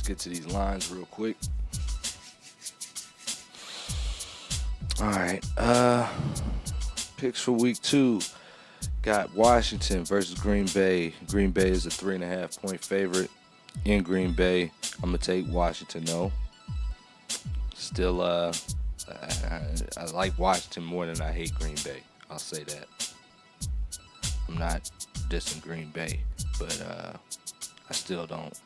get to these lines real quick. All right. Picks for week 2. Got Washington versus Green Bay. Green Bay is a 3.5-point favorite in Green Bay. I'm going to take Washington, though. Still, I like Washington more than I hate Green Bay. I'll say that. I'm not dissing Green Bay, but I still don't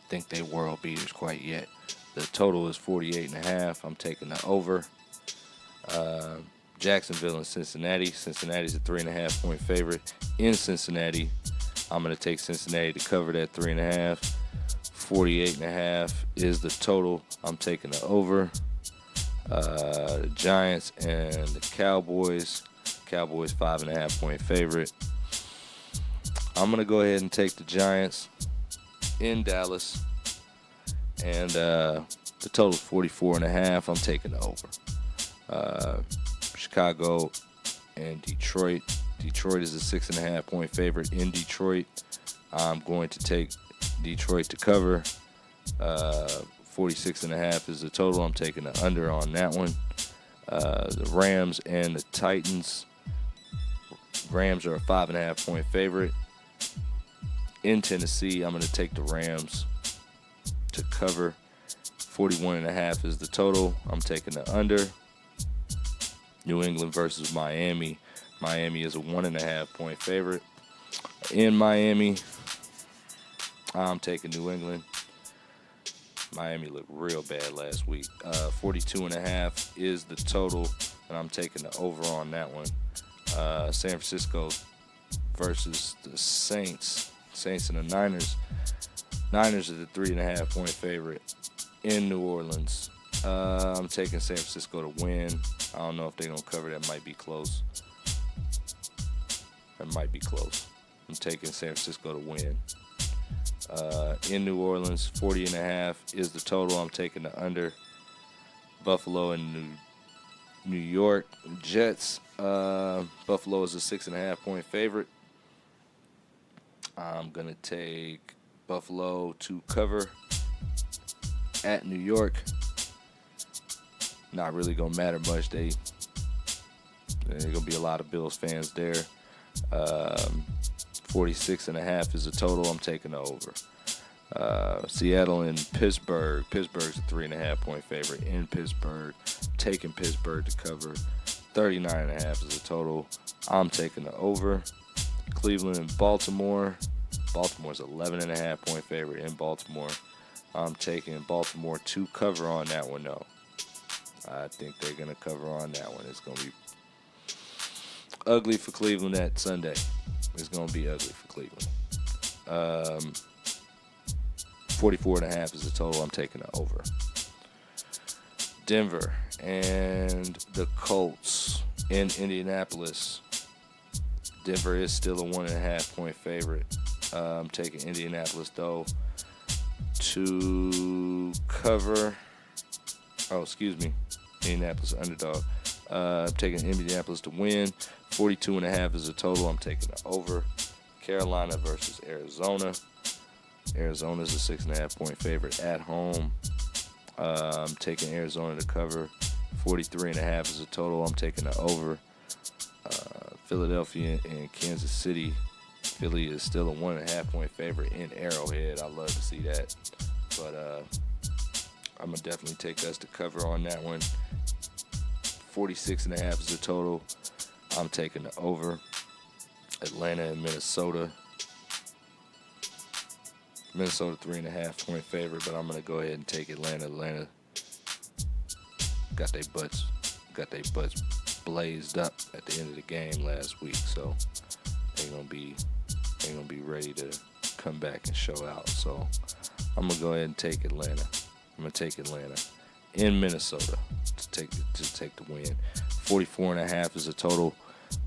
think they world beaters quite yet. The total is 48.5. I'm taking the over. Jacksonville and Cincinnati. Cincinnati's a 3.5-point favorite in Cincinnati. I'm going to take Cincinnati to cover that 3.5. 48.5 is the total. I'm taking the over. The Giants and the Cowboys. Cowboys 5.5-point favorite. I'm going to go ahead and take the Giants in Dallas. And the total is 44.5. I'm taking the over. Chicago and Detroit. Detroit is a 6.5-point favorite in Detroit. I'm going to take Detroit to cover. 46.5 is the total. I'm taking the under on that one. The Rams and the Titans. Rams are a 5.5-point favorite in Tennessee. I'm going to take the Rams to cover. 41.5 is the total. I'm taking the under. New England versus Miami. Miami is a 1.5-point favorite in Miami. I'm taking New England. Miami looked real bad last week. 42.5 is the total, and I'm taking the over on that one. San Francisco versus the Saints. Saints and the Niners. Niners are the 3.5-point favorite in New Orleans. I'm taking San Francisco to win. I don't know if they're going to cover. That might be close. I'm taking San Francisco to win. In New Orleans, 40.5 is the total. I'm taking the under. Buffalo and New York Jets. Buffalo is a 6.5-point favorite. I'm going to take Buffalo to cover at New York. Not really going to matter much. There's going to be a lot of Bills fans there. 46.5 is the total. I'm taking the over. Seattle and Pittsburgh. Pittsburgh's a 3.5-point favorite in Pittsburgh. Taking Pittsburgh to cover. 39.5 is the total. I'm taking the over. Cleveland and Baltimore. Baltimore's 11.5-point favorite in Baltimore. I'm taking Baltimore to cover on that one, though. I think they're going to cover on that one. It's going to be ugly for Cleveland that Sunday. It's going to be ugly for Cleveland. 44.5 is the total. I'm taking the over. Denver and the Colts in Indianapolis. Denver is still a 1.5-point favorite. I'm taking Indianapolis, though, to cover. Indianapolis underdog. I'm taking Indianapolis to win. 42.5 is the total. I'm taking the over. Carolina versus Arizona. Arizona's a 6.5-point favorite at home. I'm taking Arizona to cover. 43.5 is the total. I'm taking the over. Philadelphia and Kansas City. Philly is still a 1.5-point favorite in Arrowhead. I love to see that. But I'm going to definitely take us to cover on that one. 46.5 is the total. I'm taking the over. Atlanta and Minnesota. Minnesota 3.5-point favorite, but I'm going to go ahead and take Atlanta. Atlanta got their butts blazed up at the end of the game last week, so they're gonna be ready to come back and show out. So I'm gonna go ahead and take Atlanta. I'm gonna take Atlanta in Minnesota to take the win. 44.5 is the total.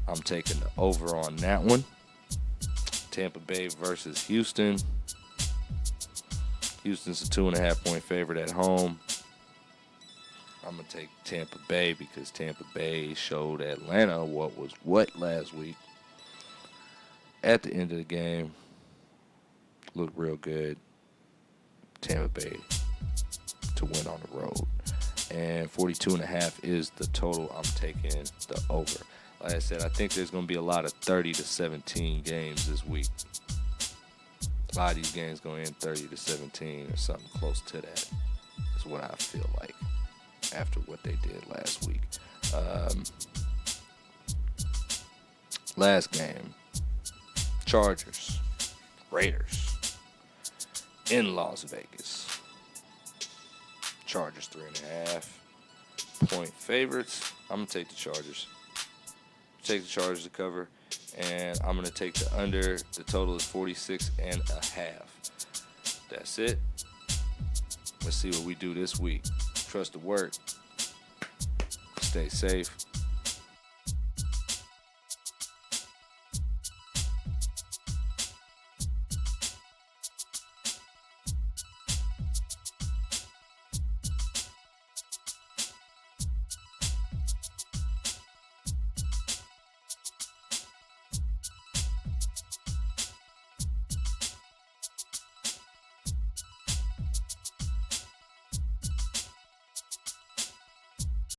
I'm taking the over on that one. Tampa Bay versus Houston. Houston's a 2.5-point favorite at home. I'm going to take Tampa Bay because Tampa Bay showed Atlanta what was what last week. At the end of the game, looked real good. Tampa Bay to win on the road. And 42.5 is the total. I'm taking the over. Like I said, I think there's going to be a lot of 30-17 games this week. A lot of these games going in 30-17 or something close to that is what I feel like after what they did last week. Last game, Chargers, Raiders in Las Vegas. Chargers 3.5-point favorites. I'm going to take the Chargers. Take the Chargers to cover, and I'm going to take the under. The total is 46.5. That's it. Let's see what we do this week. Trust the work. Stay safe.